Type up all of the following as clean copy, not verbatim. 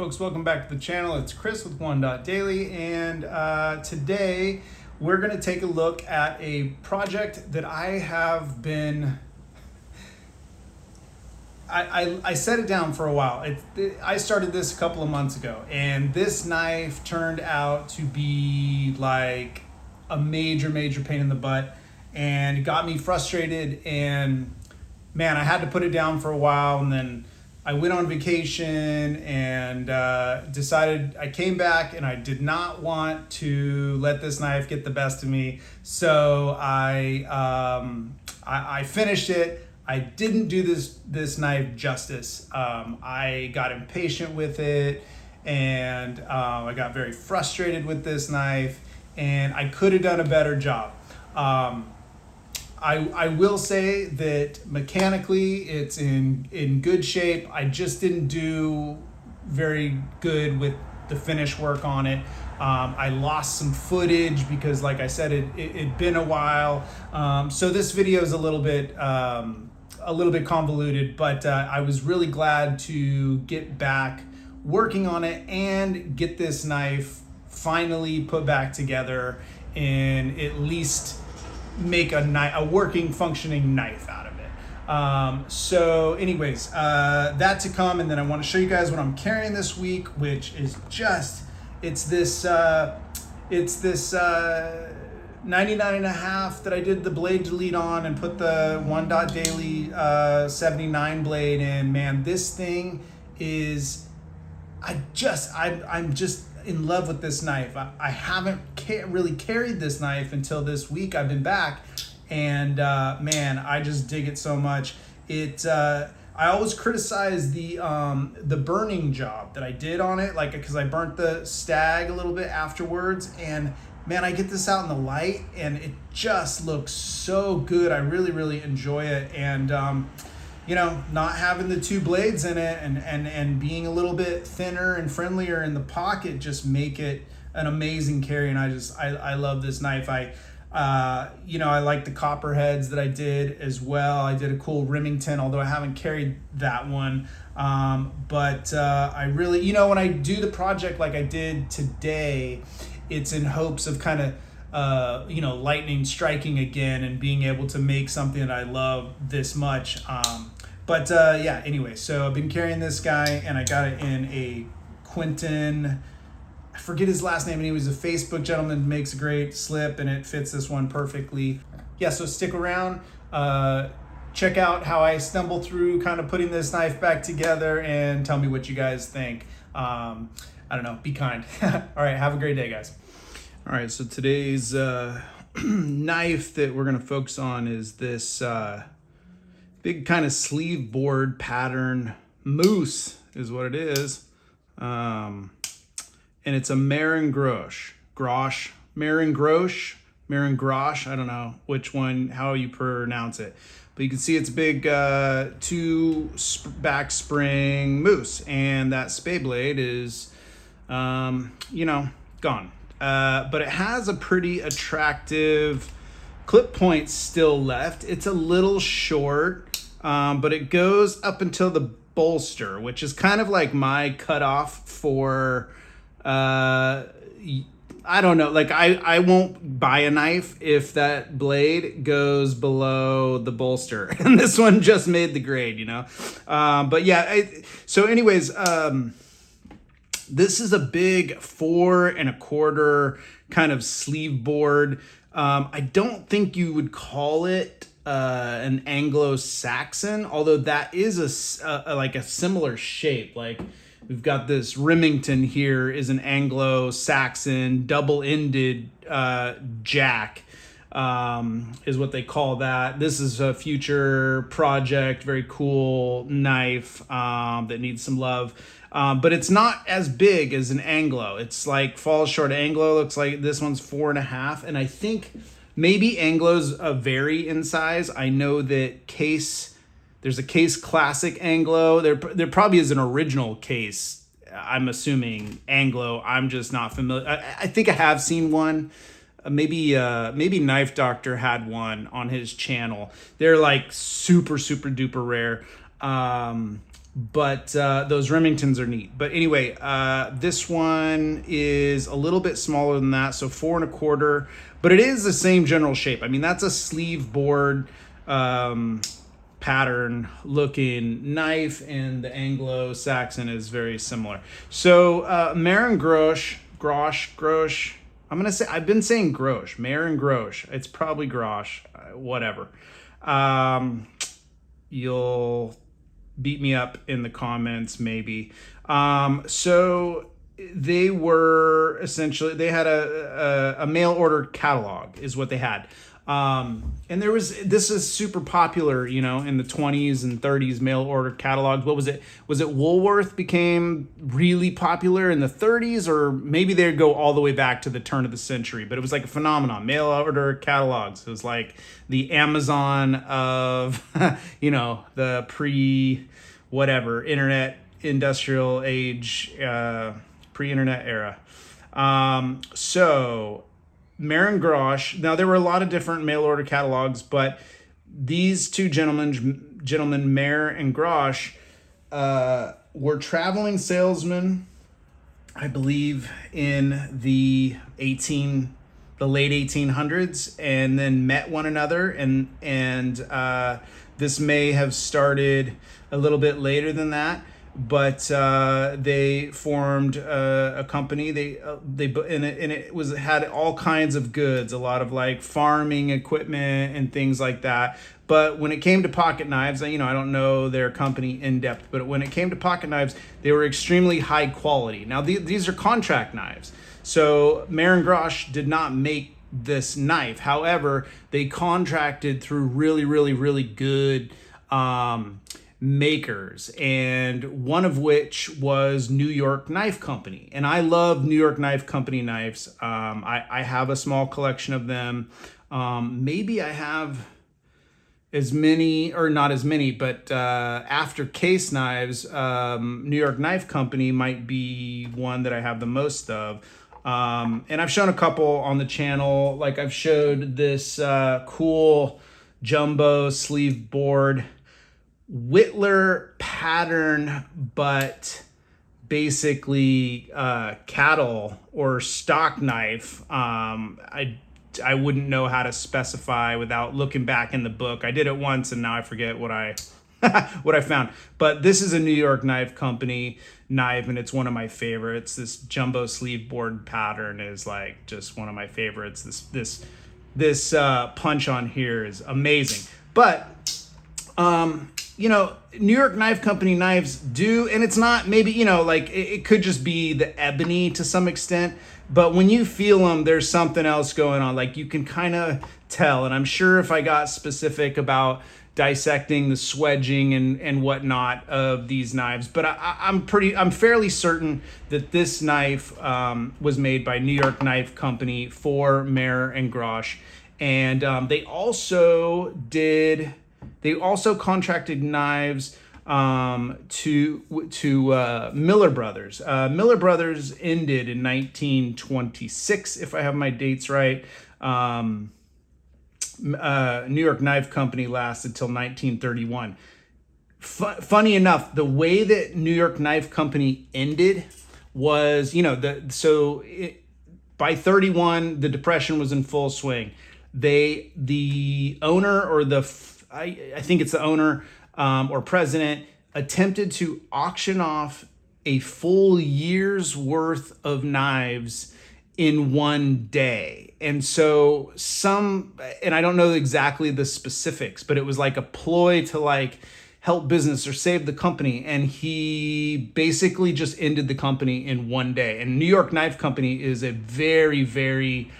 folks, welcome back to the channel. It's Chris with Daily, and today we're going to take a look at a project that I have been I set it down for a while. I started this a couple of months ago, and this knife turned out to be like a major pain in the butt, and it got me frustrated, and man, I had to put it down for a while, and then I went on vacation and decided I came back and I did not want to let this knife get the best of me. So I finished it. I didn't do this knife justice. I got impatient with it, and I got very frustrated with this knife, and I could have done a better job. I will say that mechanically it's in good shape. I just didn't do very good with the finish work on it. I lost some footage because, like I said, it'd been a while. So this video is a little bit convoluted, but I was really glad to get back working on it and get this knife finally put back together and at least make a working, functioning knife out of it. So anyways, that to come, and then I want to show you guys what I'm carrying this week, which is it's this 99.5 that I did the blade delete on and put the Daily 79 blade in. Man, this thing is, I'm just in love with this knife. I haven't really carried this knife until this week. I've been back, and man, I just dig it so much. I always criticize the burning job that I did on it, like, because I burnt the stag a little bit afterwards, and man, I get this out in the light and it just looks so good. I really enjoy it, and you know, not having the two blades in it and being a little bit thinner and friendlier in the pocket just make it an amazing carry. And I love this knife. I like the copper heads that I did as well. I did a cool Remington, although I haven't carried that one. But I really, when I do the project like I did today, it's in hopes of kind of lightning striking again and being able to make something that I love this much. Yeah, anyway, so I've been carrying this guy, and I got it in a Quentin, I forget his last name, and he was a Facebook gentleman, makes a great slip, and it fits this one perfectly. Yeah, so stick around, check out how I stumble through kind of putting this knife back together, and tell me what you guys think. I don't know, be kind. All right, have a great day, guys. All right, so today's knife that we're gonna focus on is this big kind of sleeve board pattern moose is what it is. And it's a Maher Grosh, Maher Grosh, I don't know which one, how you pronounce it. But you can see it's big two back spring moose, and that spay blade is, gone. But it has a pretty attractive clip point still left. It's a little short, but it goes up until the bolster, which is kind of like my cutoff for, I don't know, like I won't buy a knife if that blade goes below the bolster, and this one just made the grade, but yeah, so anyways, this is a big 4 1/4 kind of sleeve board. I don't think you would call it an Anglo-Saxon, although that is like a similar shape. Like, we've got this Remington here is an Anglo-Saxon double-ended jack, is what they call that. This is a future project, very cool knife that needs some love. But it's not as big as an Anglo. It's like falls short of Anglo. Looks like this one's 4 1/2, and I think maybe Anglos vary in size. I know that there's a Case Classic Anglo. There probably is an original Case, I'm assuming, Anglo. I'm just not familiar. I think I have seen one. Maybe Knife Doctor had one on his channel. They're like super duper rare. but those Remingtons are neat. But anyway, this one is a little bit smaller than that, so 4.25, but it is the same general shape. I mean, that's a sleeve board pattern looking knife, and the Anglo-Saxon is very similar. So Maher Grosh. I've been saying Grosh, Maher Grosh. It's probably Grosh, whatever. You'll beat me up in the comments maybe. So they were essentially, they had a mail order catalog is what they had. And this is super popular, in the 20s and 30s mail order catalogs. What was it? Was it Woolworth became really popular in the 30s, or maybe they'd go all the way back to the turn of the century, but it was like a phenomenon, mail order catalogs. It was like the Amazon of, the pre-whatever, internet, industrial age, pre-internet era. So Maher Grosh. Now, there were a lot of different mail order catalogs, but these two gentlemen, Maher and Grosh, were traveling salesmen, I believe, in the late 1800s, and then met one another, and this may have started a little bit later than that. But they formed a company. It had all kinds of goods, a lot of like farming equipment and things like that. But when it came to pocket knives, I don't know their company in depth, but when it came to pocket knives, they were extremely high quality. Now these are contract knives, so Maher and Grosh did not make this knife. However, they contracted through really, really, really good makers, and one of which was New York Knife Company. And I love New York Knife Company knives. I have a small collection of them. Maybe I have as many, or not as many, but after case knives, New York Knife Company might be one that I have the most of. And I've shown a couple on the channel. Like I've showed this cool jumbo sleeve board Whittler pattern, but basically cattle or stock knife. I wouldn't know how to specify without looking back in the book. I did it once and now I forget what I what I found. But this is a New York Knife Company knife, and it's one of my favorites. This jumbo sleeve board pattern is like just one of my favorites. This punch on here is amazing. But New York Knife Company knives do, and it's not maybe, it could just be the ebony to some extent, but when you feel them, there's something else going on. Like you can kind of tell, and I'm sure if I got specific about dissecting the swedging and whatnot of these knives, but I'm fairly certain that this knife was made by New York Knife Company for Maher and Grosh, and they also contracted knives to Miller Brothers. Miller Brothers ended in 1926, if I have my dates right. New York Knife Company lasted till 1931. Funny enough, the way that New York Knife Company ended was, by 31, the Depression was in full swing. The owner, or I think it's the owner or president, attempted to auction off a full year's worth of knives in one day. And so and I don't know exactly the specifics, but it was like a ploy to like help business or save the company. And he basically just ended the company in one day. And New York Knife Company is a very, very,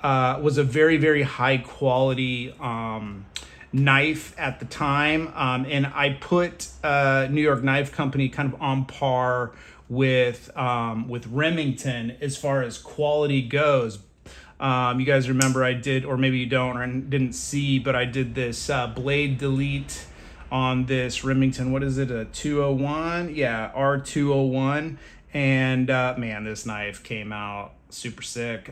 was a very, very high quality knife at the time, and I put New York Knife Company kind of on par with Remington as far as quality goes. You guys remember I did, or maybe you don't, or didn't see, but I did this blade delete on this Remington. What is it? A 201? Yeah, R201. And man, this knife came out super sick.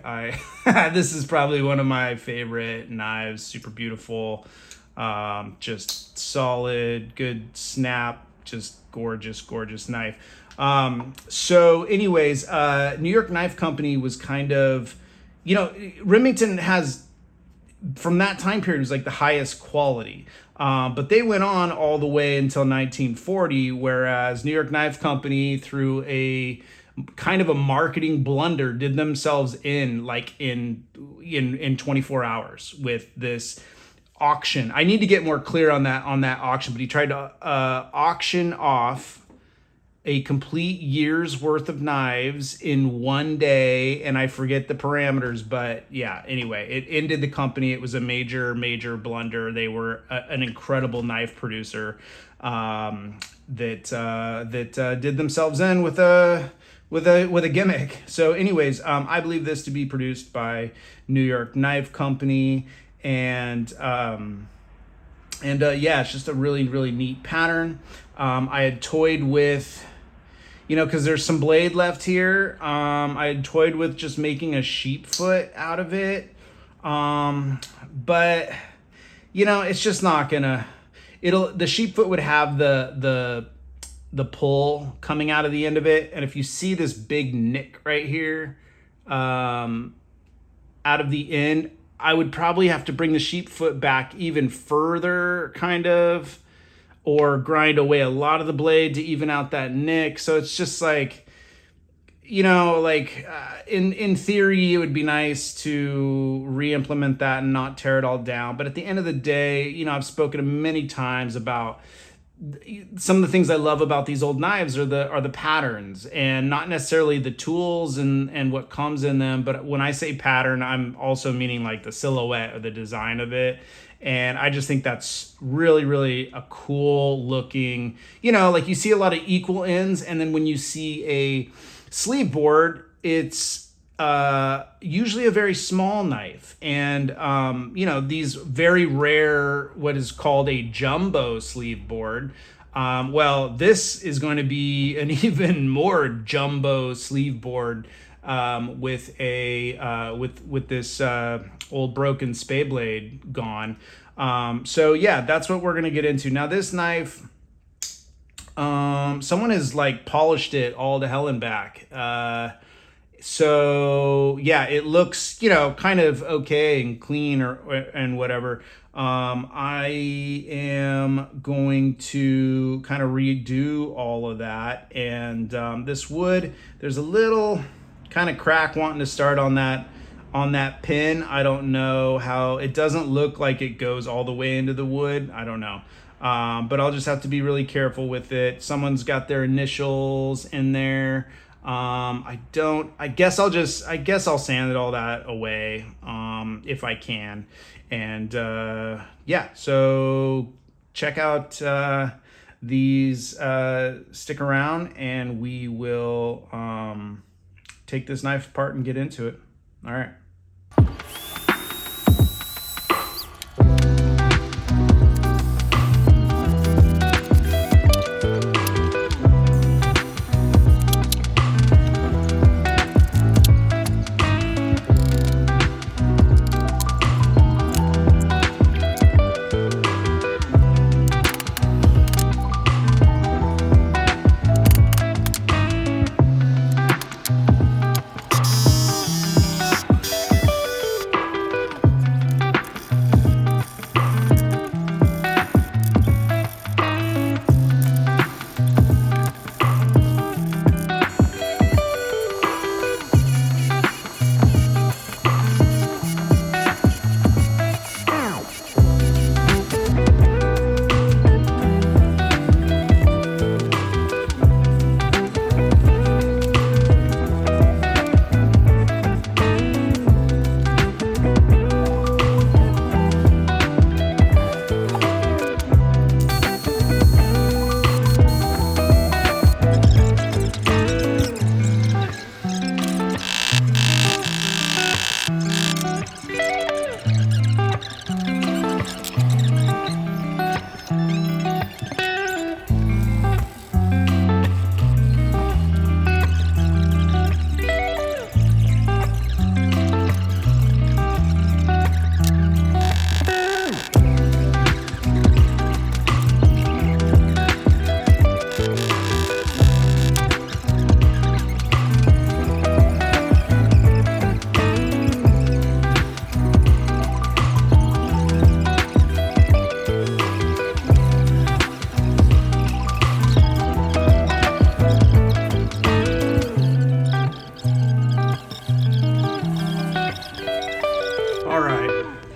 This is probably one of my favorite knives. Super beautiful. Just solid, good snap, just gorgeous, gorgeous knife. So anyways, New York Knife Company was kind of, Remington has, from that time period, was like the highest quality. But they went on all the way until 1940, whereas New York Knife Company, through a kind of a marketing blunder, did themselves in 24 hours with this auction. I need to get more clear on that auction, but he tried to auction off a complete year's worth of knives in one day, and I forget the parameters, but yeah, anyway, it ended the company. It was a major, major blunder. They were an incredible knife producer that did themselves in with a gimmick. So anyways, I believe this to be produced by New York Knife Company, and it's just a really, really neat pattern. I had toyed with, because there's some blade left here. I had toyed with just making a sheep foot out of it. But it's just not gonna, the sheep foot would have the pull coming out of the end of it. And if you see this big nick right here, out of the end, I would probably have to bring the sheep foot back even further, kind of, or grind away a lot of the blade to even out that nick. So it's just like, in theory, it would be nice to re-implement that and not tear it all down. But at the end of the day, I've spoken many times about some of the things I love about these old knives are the patterns, and not necessarily the tools and what comes in them. But when I say pattern, I'm also meaning like the silhouette or the design of it. And I just think that's really, really a cool looking, like you see a lot of equal ends. And then when you see a sleeve board, it's usually a very small knife. And, these very rare, what is called a jumbo sleeve board. This is going to be an even more jumbo sleeve board with this old broken spay blade gone. That's what we're gonna get into now. This knife, someone has polished it all to hell and back. It looks kind of okay and clean and whatever. I am going to kind of redo all of that, and this wood, there's a little kind of crack wanting to start on that pin. I don't know how, it doesn't look like it goes all the way into the wood. I don't know. But I'll just have to be really careful with it. Someone's got their initials in there. I guess I'll sand it all that away, if I can. And, so check out, these, stick around, and we will, take this knife apart and get into it. All right.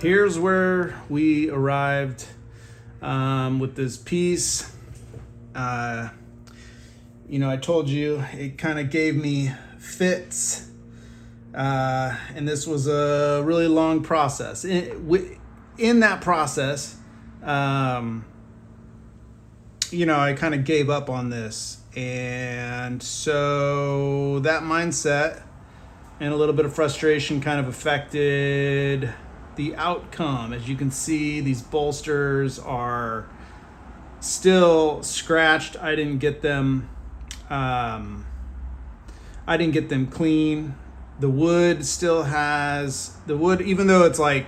here's where we arrived with this piece. You know, I told you it kind of gave me fits, and this was a really long process. In that process, you know, I kind of gave up on this, and so that mindset and a little bit of frustration kind of affected the outcome. As you can see, these bolsters are still scratched. I didn't get them clean. The wood still has the wood, even though it's like,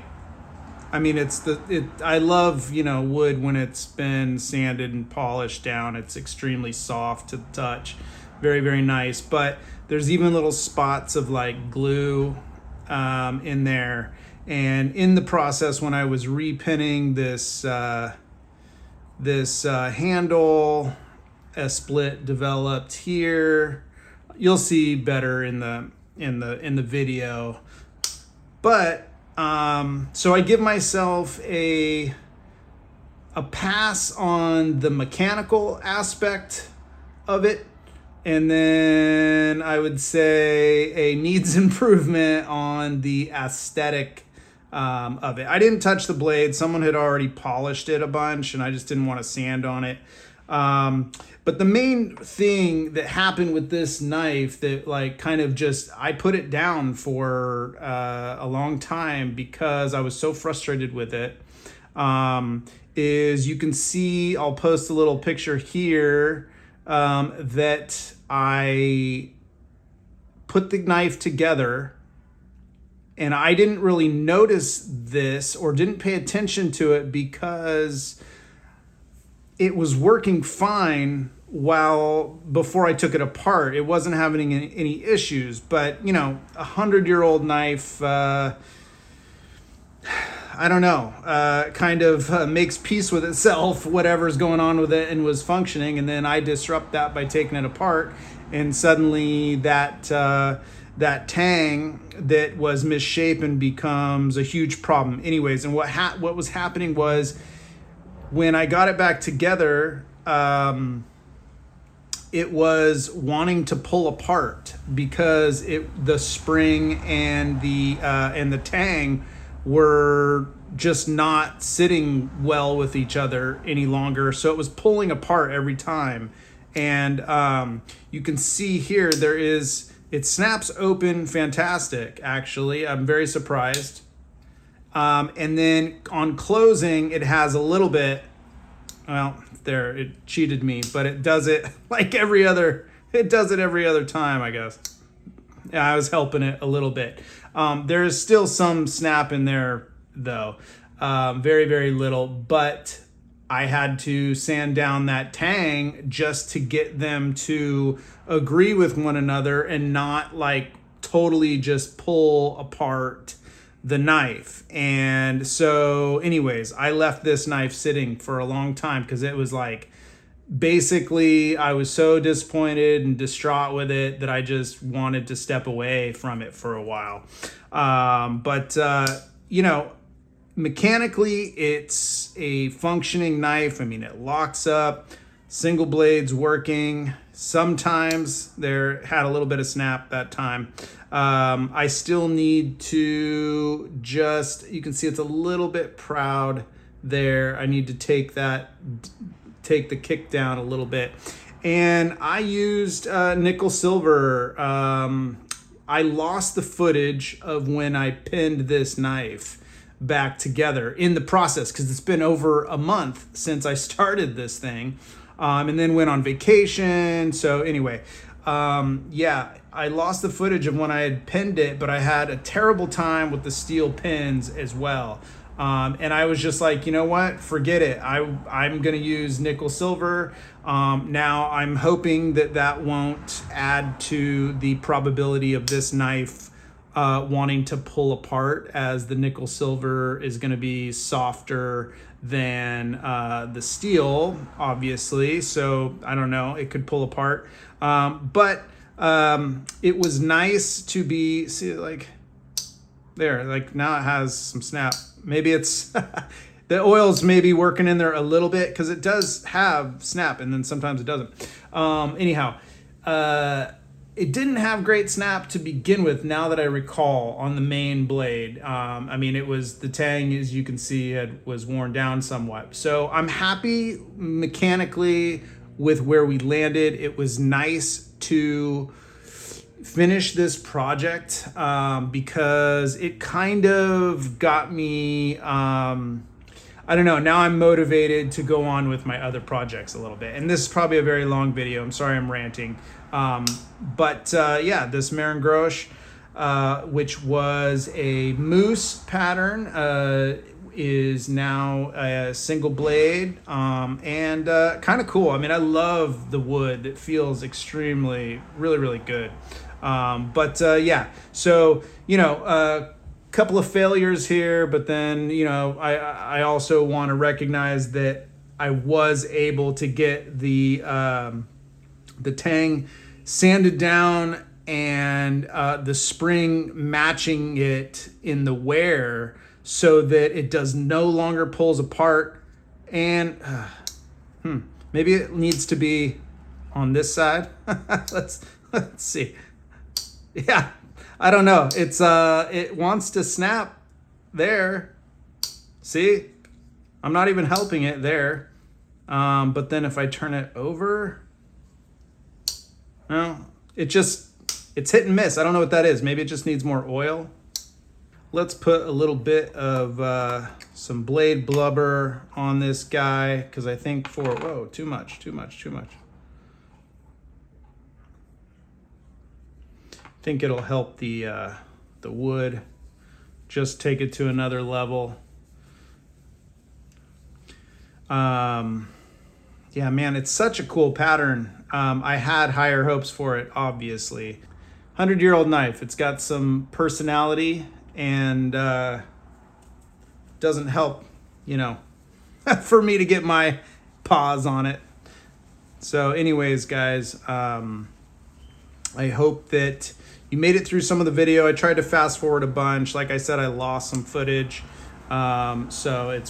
I mean, I love, you know, wood when it's been sanded and polished down. It's extremely soft to the touch. Very, very nice. But there's even little spots of like glue in there. And in the process, when I was repinning this handle, a split developed here. You'll see better in the video. But so I give myself a pass on the mechanical aspect of it, and then I would say a needs improvement on the aesthetic of it. I didn't touch the blade. Someone had already polished it a bunch, and I just didn't want to sand on it. But the main thing that happened with this knife that like kind of just, I put it down for a long time because I was so frustrated with it, is you can see, I'll post a little picture here, that I put the knife together and I didn't really notice this or didn't pay attention to it because it was working fine before I took it apart. It wasn't having any issues, but you know, 100-year-old knife, I don't know, kind of makes peace with itself, whatever's going on with it, and was functioning. And then I disrupt that by taking it apart, and suddenly that tang that was misshapen becomes a huge problem. Anyways, and what was happening was when I got it back together, it was wanting to pull apart because the spring and the tang were just not sitting well with each other any longer. So it was pulling apart every time. And you can see here, it snaps open fantastic, actually. I'm very surprised. And then on closing, it has a little bit, well, there, it cheated me, but it does it like every other time, I guess. Yeah, I was helping it a little bit. There is still some snap in there though, very, very little, but I had to sand down that tang just to get them to agree with one another and not like totally just pull apart the knife. And so anyways, I left this knife sitting for a long time because it was like, basically I was so disappointed and distraught with it that I just wanted to step away from it for a while. But you know, mechanically it's a functioning knife. I mean, it locks up, single blades working. Sometimes there had a little bit of snap that time. I still need to you can see it's a little bit proud there. I need to take the kick down a little bit. And I used nickel silver. I lost the footage of when I pinned this knife back together in the process because it's been over a month since I started this thing. And then went on vacation. So anyway, yeah, I lost the footage of when I had pinned it, but I had a terrible time with the steel pins as well. And I was just like, you know what, forget it. I'm going to use nickel silver. Now I'm hoping that won't add to the probability of this knife wanting to pull apart, as the nickel silver is going to be softer than the steel, obviously. So I don't know, it could pull apart. But it was nice to see like there, like now it has some snap Maybe it's the oil's maybe working in there a little bit, because it does have snap and then sometimes it doesn't. Anyhow, it didn't have great snap to begin with, now that I recall, on the main blade. I mean, it was, the tang, as you can see, was worn down somewhat. So I'm happy mechanically with where we landed. It was nice to finish this project because it kind of got me, I don't know, now I'm motivated to go on with my other projects a little bit. And this is probably a very long video. I'm sorry I'm ranting. But yeah, this Maher Grosh, which was a moose pattern, is now a single blade, and kind of cool. I mean, I love the wood. It feels extremely, really good. Yeah, so, you know, a couple of failures here, but then, you know, I also want to recognize that I was able to get the tang sanded down, and the spring matching it in the wear, so that it does no longer pulls apart. And maybe it needs to be on this side. let's see. Yeah, I don't know. It's it wants to snap there. See, I'm not even helping it there. But then if I turn it over, no, it's hit and miss. I don't know what that is. Maybe it just needs more oil. Let's put a little bit of some blade blubber on this guy, because I think whoa, too much. I think it'll help the wood just take it to another level. Yeah, man, it's such a cool pattern. I had higher hopes for it, obviously. 100-year-old knife. It's got some personality, and doesn't help, you know, for me to get my paws on it. So anyways, guys, I hope that you made it through some of the video. I tried to fast forward a bunch. Like I said, I lost some footage. So it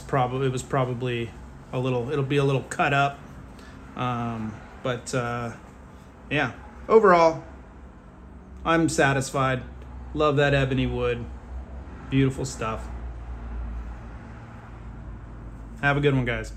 was probably it'll be a little cut up. Yeah, overall, I'm satisfied. Love that ebony wood. Beautiful stuff. Have a good one, guys.